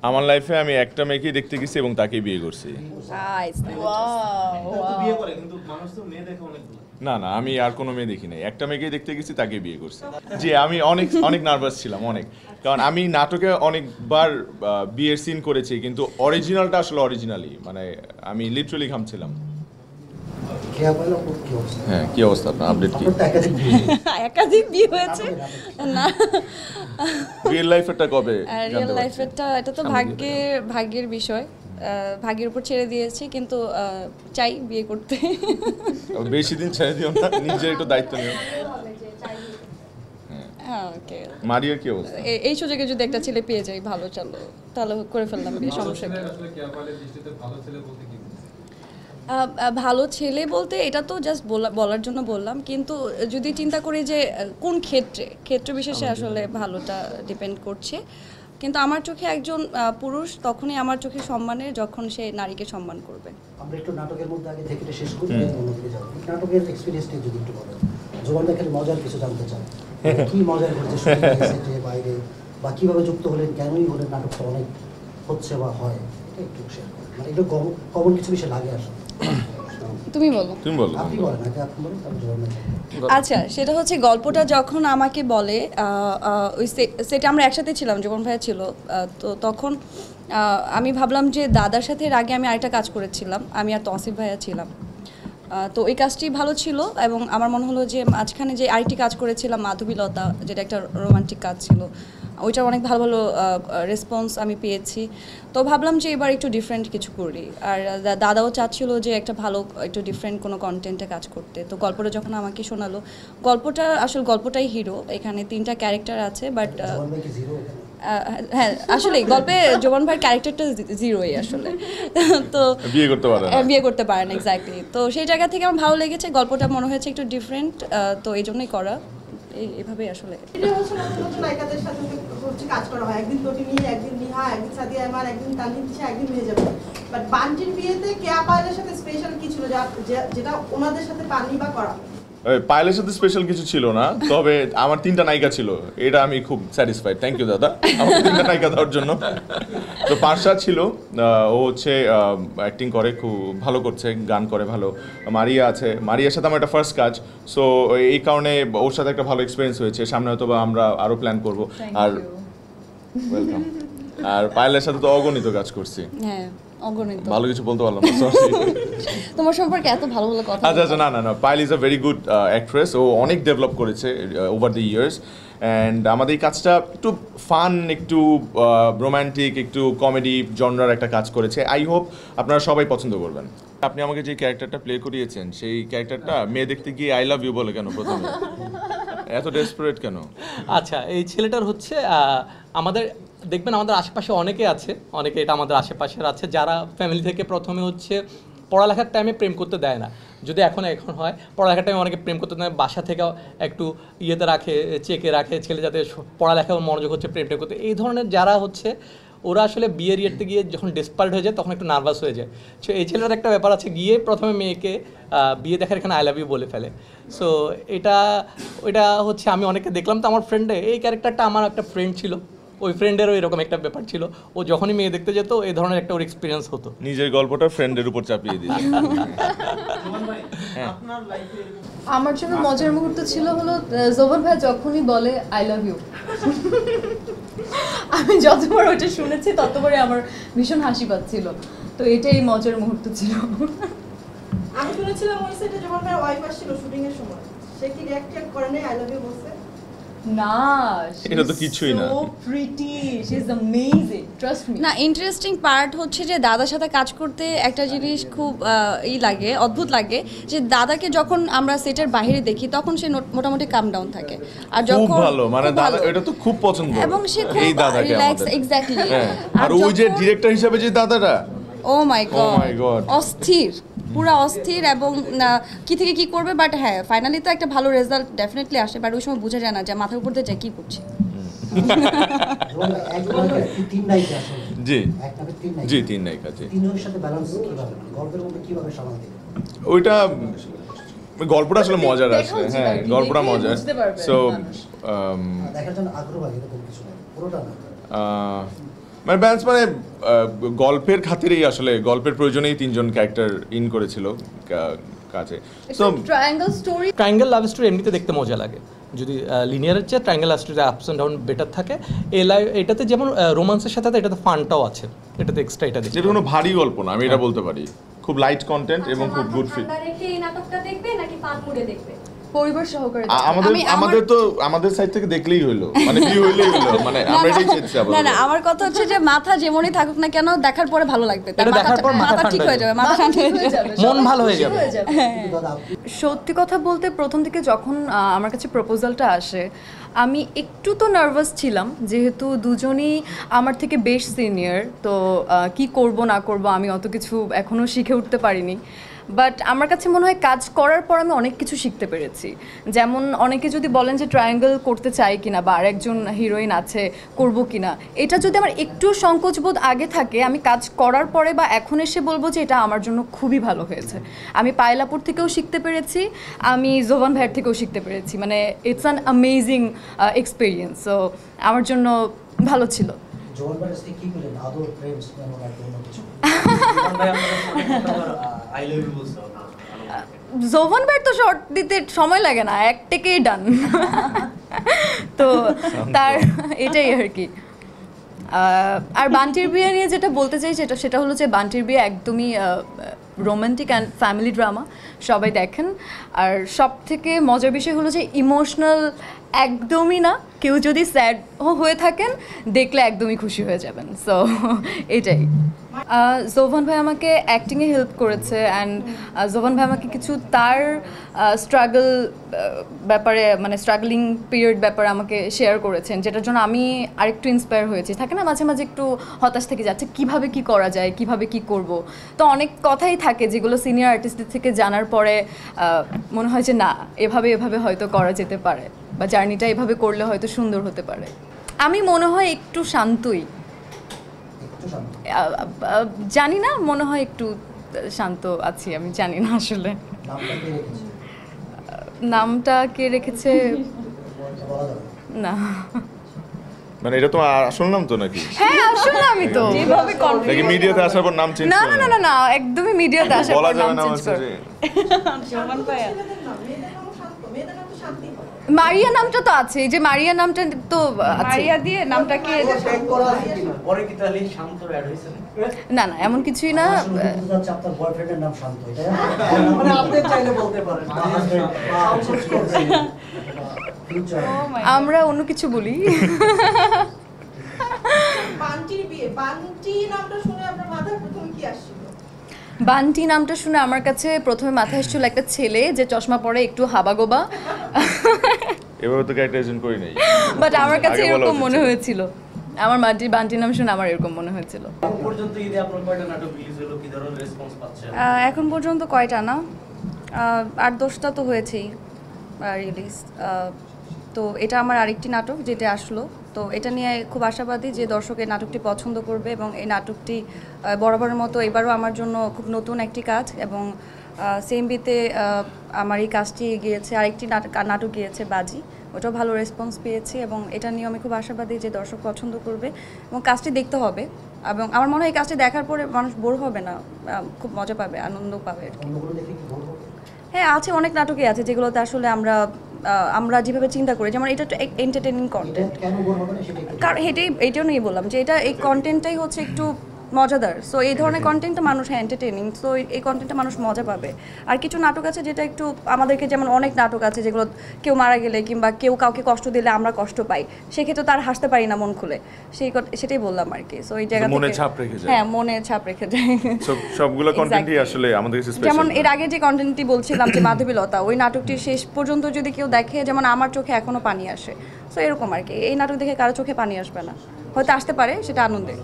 আমার লাইফে আমি একটা মেয়েকেই দেখতে গেছি এবং তাকেই বিয়ে করছি। না না, আমি আর কোনো মেয়ে দেখি নাই, একটা মেয়েকেই দেখতে গেছি, তাকে বিয়ে করছি। জি, আমি অনেক অনেক নার্ভাস ছিলাম, অনেক। কারণ আমি নাটকে অনেকবার বিয়ের সিন করেছি, কিন্তু অরিজিনালটা আসলে অরিজিনালি, মানে আমি লিটারালি ঘামছিলাম। হ্যাঁ, কি অবস্থা আপনার? আপডেট কি? একাধিক বিয়ে হয়েছে না, রিয়েল লাইফেরটা কবে? রিয়েল লাইফেরটা এটা তো ভাগ্যের বিষয়, ভাগ্যের উপর ছেড়ে দিয়েছি, কিন্তু চাই বিয়ে করতে। বেশি দিন ছেড়ে দিও না, নিজের একটু দায়িত্ব নিও। হ্যাঁ, ওকে। মারিয়ার কি অবস্থা? এই সুযোগে যদি একটা ছেলে পেয়ে যাই, ভালো, চলো তাহলে করে ফেললাম বিয়ে, সমস্যা কি? ভালো ছেলে বলতে এটা তো জাস্ট বলার জন্য বললাম, কিন্তু যদি চিন্তা করি যে কোন ক্ষেত্র বিশেষে আসলে ভালোটা ডিপেন্ড করছে। কিন্তু আমার চোখে একজন পুরুষ তখনই আমার চোখে সম্মানের, যখন সে নারীকে সম্মান করবে। আমরা একটু নাটকের মধ্যে আগে থেকে শেষ করি, অন্যদিকে যাব। নাটকের এক্সপেরিয়েন্সটা যদি একটু বলেন। জোবান ভাই খালি মজার কিছু জানতে চান, কি মজার করছে শুটিং বাইরে, বা কিভাবে যুক্ত হলেন, কেনই হলেন, নাটকটা অনেক হচ্ছে বা হয়, এটা একটু শেয়ার করেন। মানে এগুলো কমন কিছু বিষয় লাগে আসলে। তুমি বলো। আপনি বলেন আগে, আপনি বলেন, তারপর জোবান ভাই। আচ্ছা, সেটা হচ্ছে গল্পটা যখন আমাকে বলে, ওই সেটা আমরা একসাথে ছিলাম, জোবান ভাইয়া ছিল, তো তখন আমি ভাবলাম যে দাদার সাথে এর আগে আমি আরেকটা কাজ করেছিলাম, আমি আর তসিফ ভাইয়া ছিলাম, তো এই কাজটি ভালো ছিল, এবং আমার মনে হলো যে মাঝখানে যে আরেকটি কাজ করেছিলাম মাধবীলতা, যেটা একটা রোমান্টিক কাজ ছিল, ওইটার অনেক ভালো ভালো রেসপন্স আমি পেয়েছি। তো ভাবলাম যে এবার একটু ডিফারেন্ট কিছু করি, আর দাদাও চাচ্ছিল যে একটা ভালো একটু ডিফারেন্ট কোনো কন্টেন্টে কাজ করতে। তো গল্পটা যখন আমাকে শোনালো, গল্পটাই হিরো, এখানে 3টা ক্যারেক্টার আছে, বাট হ্যাঁ আসলে গল্পে জোবান ভাইয়ের ক্যারেক্টারটা জিরোই আসলে। তো বিয়ে করতে পারে না এক্স্যাক্টলি। তো সেই জায়গা থেকে আমার ভালো লেগেছে, গল্পটা মনে হয়েছে একটু ডিফারেন্ট, তো এই জন্যই করা, এইভাবেই আসলে। এটা হচ্ছে নতুন নায়িকাদের সাথে হচ্ছে কাজ করা হয়, একদিন তটিনী, একদিন নিহা, একদিন সাদিয়া ইমান, একদিন তানভীর তিশা, একদিন মেহেজাবিন। বাট বান্টির বিয়েতে কেয়া পায়েলের সাথে স্পেশাল কি ছিল যেটা ওনাদের সাথে পাননি বা করা? পায়েলের সাথে স্পেশাল কিছু ছিল না, তবে আমার 3টা নায়িকা ছিল, এটা আমি খুব স্যাটিসফাইড। থ্যাংক ইউ দাদা আমার 3টা নায়িকা দেওয়ার জন্য। তো পার্শা ছিল, ও হচ্ছে অ্যাক্টিং করে, খুব ভালো করছে, গান করে ভালো। মারিয়া আছে, মারিয়ার সাথে আমার একটা ফার্স্ট কাজ, সো এই কারণে ওর সাথে একটা ভালো এক্সপিরিয়েন্স হয়েছে। সামনে হয়তো বা আমরা আরও প্ল্যান করবো। আর ওয়েলকাম। আর পায়েলের সাথে তো অগণিত কাজ করছি। হ্যাঁ, অগণিত। ভালো কিছু বলতে পারলাম না, সরি। তোমার সম্পর্কে এত ভালো ভালো কথা। আচ্ছা, না, Payel is a very good actress, ও অনেক ডেভেলপ করেছে ওভার দ্য ইয়ার্স। অ্যান্ড আমাদের এই কাজটা একটু ফান, একটু রোম্যান্টিক, একটু কমেডি জনরার একটা কাজ করেছে। আই হোপ আপনারা সবাই পছন্দ করবেন। আপনি আমাকে যে ক্যারেক্টারটা প্লে করিয়েছেন, সেই ক্যারেক্টারটা মেয়ে দেখতে গিয়ে আই লাভ ইউ বলে কেন প্রথমে? এত ডেসপারেট কেন? আচ্ছা, এই ছেলেটার হচ্ছে আমাদের দেখবেন আমাদের আশেপাশে অনেকে আছে, এটা আমাদের আশেপাশের আছে, যারা ফ্যামিলি থেকে প্রথমে হচ্ছে পড়ালেখার টাইমে প্রেম করতে দেয় না। যদি এখন হয়, পড়ালেখার টাইমে অনেকে প্রেম করতে দেয়, বাসা থেকেও একটু ইয়েতে রাখে, চেকে রাখে ছেলে, যাতে পড়ালেখাও মনোযোগ হচ্ছে প্রেমটা করতে। এই ধরনের যারা হচ্ছে, ওরা আসলে বিয়ের ইয়েতে গিয়ে যখন ডেসপারেট হয়ে যায়, তখন একটু নার্ভাস হয়ে যায়। সো এই ছেলেটার একটা ব্যাপার আছে, গিয়ে প্রথমে মেয়েকে বিয়ে দেখার এখানে আই লাভ ইউ বলে ফেলে। সো ওইটা হচ্ছে আমি অনেকে দেখলাম। তো আমার ফ্রেন্ডে এই ক্যারেক্টারটা, আমার একটা ফ্রেন্ড ছিল, ওই ফ্রেন্ডেরও এরকম একটা ব্যাপার ছিল, ও যখনই মেয়ে দেখতে যেত এই ধরনের একটা ওর এক্সপিরিয়েন্স হতো। নিজের গল্পটা ফ্রেন্ডের উপর চাপিয়ে দিল। আমার জন্য মজার মুহূর্ত ছিল হলো জোবান ভাই যখনই বলে আই লাভ ইউ, আমি যতবার ওটা শুনেছি ততবারই আমার ভীষণ হাসি পাচ্ছিল। তো এটাই মজার মুহূর্ত ছিল। আমি শুনেছিলাম ওই সেটে যখন তার ওয়াইফ আসছিল শুটিং এর সময়, সে কি রিঅ্যাক্ট করে নাই আই লাভ ইউ বলছে? না, এটা তো কিছুই না। So pretty, she is amazing, trust me. না, ইন্টারেস্টিং পার্ট হচ্ছে যে দাদার সাথে কাজ করতে একটা জিনিস খুব লাগে, অদ্ভুত লাগে, যে দাদাকে যখন আমরা সেটের বাইরে দেখি তখন সে মোটামুটি কাম ডাউন থাকে, আর যখন খুব ভালো, মানে দাদা এটা তো খুব পছন্দ, এবং সে খুব রিল্যাক্স, এক্স্যাক্টলি। আর ওই যে ডিরেক্টর হিসেবে যে দাদাটা, ও মাই গড, অস্থির, পুরো অস্থির, এবং কি থেকে কি করবে, বাট হ্যাঁ ফাইনালি তো একটা ভালো রেজাল্ট ডেফিনেটলি আসে, বাট ওই সময় বোঝা যায় না যে মাথার উপর দিয়ে কি করছে। জি, 3 নায়িকা। ওইটা গল্পটা আসলে মজার আসলে, হ্যাঁ গল্পটা মজার। সো মানে ব্যালেন্স মানে গল্পের খাতিরেই আসলে গল্পের প্রয়োজনেই তিনজন ক্যারেক্টার ইন করেছিল কাজে। তো triangle story triangle love story এমনিতে দেখতে মজা লাগে, যদি লিনিয়ারের চেয়ে triangle love story ups and down better থাকে। এটাতে যেমন রোমান্সের সাথে এটাতে ফানটাও আছে, এটাতে এক্সট্রা এটা দেখতে। যেটা কোনো ভারী গল্প না, আমি এটা বলতে পারি, খুব লাইট কন্টেন্ট এবং খুব গুড ফিল। এই নাটকটা দেখবে নাকি পান মুড়ে দেখবে? পরিবার সহকারে আমাদের সাইড থেকে দেখলেই হলো, মানে কি হইলেই হলো, মানে আমরা এটাই চেয়েছি। না না, আমার কথা হচ্ছে যে মাথা যেমনই থাকুক না কেন দেখার পরে ভালো লাগবে, তার এটা দেখার পর মাথা মাথা ঠিক ঠান্ডা হয়ে যাবে, মাথা ঠান্ডা হয়ে যাবে, মন ভালো হয়ে যাবে। কিন্তু দাদা সত্যি কথা বলতে প্রথম থেকে যখন আমার কাছে প্রপোজালটা আসে আমি একটু তো নার্ভাস ছিলাম, যেহেতু দুজনই আমার থেকে বেশ সিনিয়র। তো কি করব না করব আমি অত কিছু এখনও শিখে উঠতে পারিনি। বাট আমার কাছে মনে হয় কাজ করার পর আমি অনেক কিছু শিখতে পেরেছি। যেমন অনেকে যদি বলেন যে ট্রায়াঙ্গেল করতে চাই কিনা বা আরেকজন হিরোইন আছে করব কিনা, এটা যদি আমার একটু সংকোচবোধ আগে থাকে, আমি কাজ করার পরে বা এখন এসে বলবো যে এটা আমার জন্য খুবই ভালো হয়েছে। আমি পায়েলাপুর থেকেও শিখতে পেরেছি, আমি জোভান ভাইয়ের থেকেও শিখতে পেরেছি, মানে it's an amazing experience. So আমার জন্য ভালো ছিল। জোয়ান ভাইয়ের সাথে কি পেলেন? আদর, প্রেম, স্নেহ আর কোনো কিছু? জোভান ভাইয়ের তো শর্ট দিতে সময় লাগে না, এক টেকেই ডান। তো তার এটাই আর কি। আর বান্টির বিয়ে নিয়ে যেটা বলতে চাই সেটা হলো যে বান্টির বিয়ে একদমই রোমান্টিক অ্যান্ড ফ্যামিলি ড্রামা, সবাই দেখেন। আর সব থেকে মজার বিষয় হলো যে ইমোশনাল একদমই না, কেউ যদি স্যাড হয়ে থাকেন দেখলে একদমই খুশি হয়ে যাবেন। সো এটাই। জোভান ভাই আমাকে অ্যাক্টিংয়ে হেল্প করেছে, অ্যান্ড জোভান ভাই আমাকে কিছু তার স্ট্রাগল ব্যাপারে, মানে স্ট্রাগলিং পিরিয়ড ব্যাপারে আমাকে শেয়ার করেছেন, যেটার জন্য আমি আরেকটু ইন্সপায়ার হয়েছি। থাকে না মাঝে মাঝে একটু হতাশ থেকে যাচ্ছে কিভাবে কি করা যায়, কিভাবে কি করব। তো অনেক কথাই থাকে যেগুলো সিনিয়র আর্টিস্টদের থেকে জানার পরে মনে হয় যে না, এভাবে হয়তো করা যেতে পারে, বা জার্নিটা এভাবে করলে হয়তো সুন্দর হতে পারে। আমি মনে হয় একটু শান্তই, জানি না, মনে হয় একটু শান্ত আছি, আমি জানি না আসলে। নামটা কে রেখেছে না, মানে এটা তো আসল নাম তো নাকি? হ্যাঁ আসলে আমি তো যেভাবে নাকি মিডিয়াতে আসার পর নাম চেঞ্জ না না না না একদমই মিডিয়াতে আসার বলা পর যাবে নাম না চেঞ্জ হচ্ছে করে। যে জোভান ভাইয়া ছেলেদের নাম, মেয়েদের নামও শান্ত, মেয়েদের নাম তো শান্তি হয়। মারিয়া নামটা তো আছে, এই যে মারিয়া নামটা তো আছে। মারিয়া দিয়ে নামটা কি? পরে কি তাহলে শান্ত অ্যাড হয়েছে? না না এমন কিছুই না। আমার শুনতে বলতে চাচ্ছি আপনার বয়ফ্রেন্ডের নাম শান্ত, এটা মানে আপনি চাইলে বলতে পারেন। ফিউচার আমরা অন্য কিছু বলি। বান্টির বিয়ে, বান্টি নামটা শুনে আপনার মাথায় প্রথমে কি আসছিল? বান্টি নামটা শুনে আমার কাছে প্রথমে মাথায় এসেছিল একটা ছেলে যে চশমা পরে, একটু হাবাগোবা, এভাবে তো ক্যারেক্টারাইজেশন করি নাই। বাট আমার কাছে আগে বলা এরকম উচিত মনে ছিল। হয়েছিল। আমার বান্টি নাম শুনে আমার এরকম মনে হয়েছিল। এখন পর্যন্ত ঈদে আপনার কয়টা নাটক রিলিজ হলো, কি ধরনের রেসপন্স পাচ্ছেন? এখন পর্যন্ত কয়টা না, 8-10টা তো হয়েছেই রিলিজ। তো এটা আমার আরেকটি নাটক যেটা আসলো, তো এটা নিয়ে খুব আশাবাদী যে দর্শক এই নাটকটি পছন্দ করবে, এবং এই নাটকটি বরাবরের মতো এবারও আমার জন্য খুব নতুন একটি কাজ। এবং সিএমবিতে আমার এই কাজটি গিয়েছে, আরেকটি নাটক গিয়েছে বাজি, ওটাও ভালো রেসপন্স পেয়েছি, এবং এটা নিয়ে আমি খুব আশাবাদী যে দর্শক পছন্দ করবে এবং কাজটি দেখতে হবে। এবং আমার মনে হয় এই কাজটি দেখার পরে মানুষ বোর হবে না, খুব মজা পাবে, আনন্দ পাবে আর কি। অন্যগুলো দেখে কি বলবো? হ্যাঁ আছে, অনেক নাটকই আছে যেগুলোতে আসলে আমরা যেভাবে চিন্তা করি, যেমন এটা তো এন্টারটেইনিং এটা কন্টেন্ট, কেন বল হবে না সেটা একটু কারণ এইটাও নিয়ে বললাম যে এই কন্টেন্টটাই হচ্ছে একটু মজাদার। সো এই ধরনের কন্টেন্টটা মানুষ এন্টারটেইনিং, সো এই কন্টেন্টটা মানুষ মজা পাবে। আর কিছু নাটক আছে যেটা একটু আমাদেরকে, যেমন অনেক নাটক আছে যেগুলো কেউ মারা গেলে কিংবা কেউ কাউকে কষ্ট দিলে আমরা কষ্ট পাই, সেক্ষেত্রে তার হাসতে পারি না মন খুলে, সেটাই বললাম আর কি। সো এই জায়গা মনে থেকে ছাপ রেখে যায়। হ্যাঁ, মনে ছাপ রেখে যায়। সবগুলো কন্টেন্টই Exactly. আসলে আমাদের কাছে যেমন স্পেশাল। এর আগে যে কন্টেন্টটি বলছিলাম যে মাধবীলতা, ওই নাটকটি শেষ পর্যন্ত যদি কেউ দেখে, যেমন আমার চোখে এখনো পানি আসে, সো এরকম আর কি। এই নাটক দেখে কারো চোখে পানি আসবে না, হয়তো আসতে পারে, সেটা আনন্দের।